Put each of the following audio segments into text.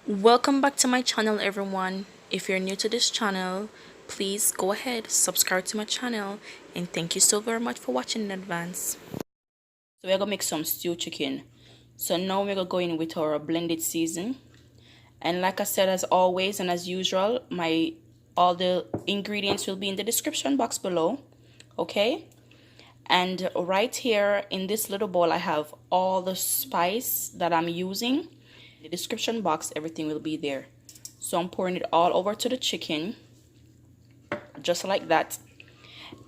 Welcome back to my channel, everyone. If you're new to this channel, please go ahead, subscribe to my channel, and thank you so very much for watching in advance. So we're gonna make some stewed chicken. So now we're gonna go in with our blended season, and like I said, as always and as usual, all the ingredients will be in the description box below. Okay, and right here in this little bowl I have all the spice that I'm using. The description box, everything will be there. So I'm pouring it all over to the chicken, just like that.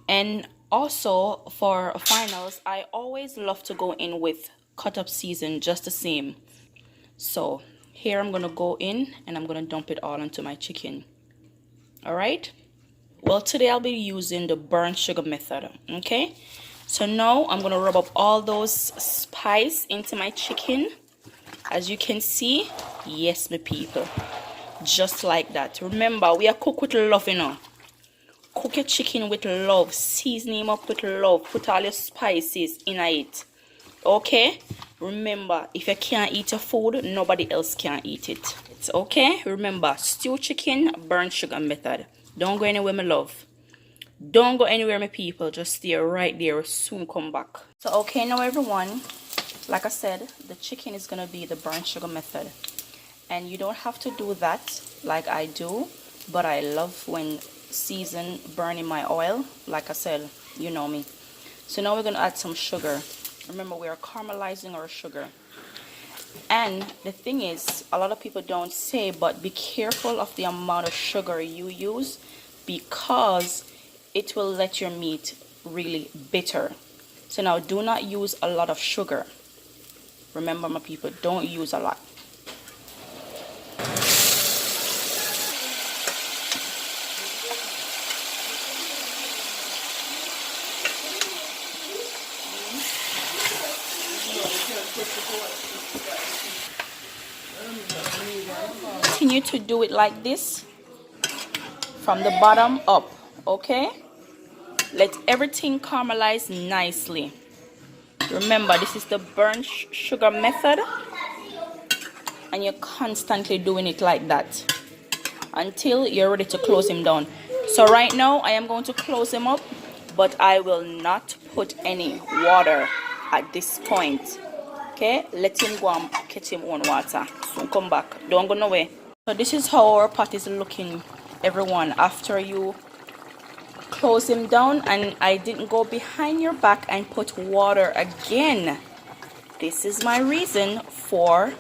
And also for finals, I always love to go in with cut up season, just the same. So here I'm gonna go in and I'm gonna dump it all into my chicken. All right, well, today I'll be using the burnt sugar method. Okay, so now I'm gonna rub up all those spice into my chicken. As you can see, yes, my people, just like that. Remember, we are cooked with love, you know. Cook your chicken with love, season him up with love, put all your spices in it. Okay, remember, if you can't eat your food, nobody else can eat it. It's okay. Remember, stew chicken, burnt sugar method. Don't go anywhere, my love. Don't go anywhere, my people. Just stay right there. Soon come back. So okay, now everyone, like I said, the chicken is gonna be the burnt sugar method, and you don't have to do that like I do, but I love when season burn in my oil. Like I said, you know me. So now we're gonna add some sugar. Remember, we are caramelizing our sugar. And the thing is, a lot of people don't say, but be careful of the amount of sugar you use, because it will let your meat really bitter. So now do not use a lot of sugar. Remember, my people, don't use a lot. Continue to do it like this from the bottom up. Okay, let everything caramelize nicely. Remember, this is the burnt sugar method, and you're constantly doing it like that until you're ready to close him down. So right now I am going to close him up, but I will not put any water at this point. Okay, let him go and catch him own water. Soon come back, don't go nowhere. So this is how our pot is looking, everyone, after you close him down. And I didn't go behind your back and put water again. This is my reason for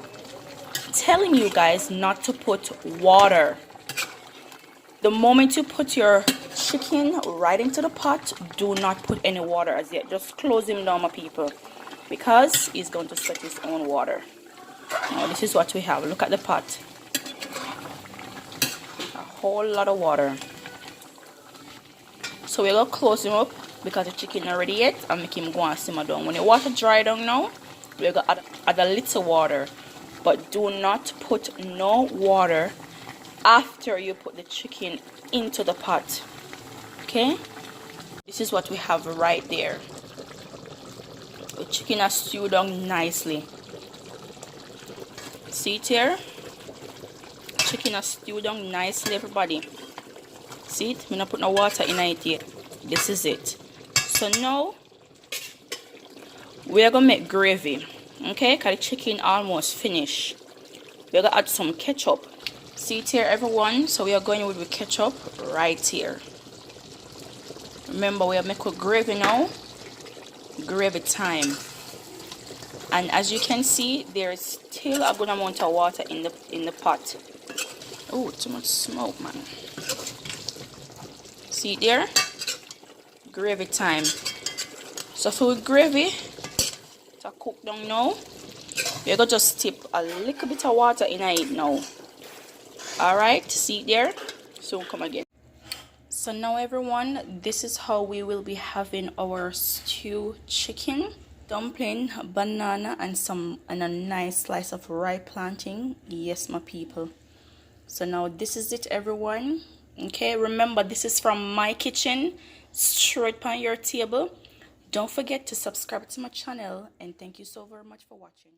telling you guys not to put water. The moment you put your chicken right into the pot, do not put any water as yet. Just close him down, my people, because he's going to sweat his own water. Now this is what we have. Look at the pot. A whole lot of water. So we're going to close him up because the chicken not ready yet, and make him go and simmer down. When the water dry down now, we're going to add a little water. But do not put no water after you put the chicken into the pot. Okay, this is what we have right there. The chicken has stewed down nicely. See it here? Chicken has stewed down nicely, everybody. See it? I'm not put no water in it yet. This is it. So now we are gonna make gravy. Okay, because the chicken almost finished. We're gonna add some ketchup. See it here, everyone? So we are going with the ketchup right here. Remember, we are making gravy now. Gravy time. And as you can see, there is still a good amount of water in the pot. Oh, too much smoke, man. See it there? Gravy time. So for gravy to cook down now, we're gonna just tip a little bit of water in it now. Alright, see it there? So come again. So now, everyone, this is how we will be having our stew chicken. Dumpling, banana, and a nice slice of ripe plantain. Yes, my people. So now this is it, everyone. Okay, remember, this is from my kitchen, straight on your table. Don't forget to subscribe to my channel, and thank you so very much for watching.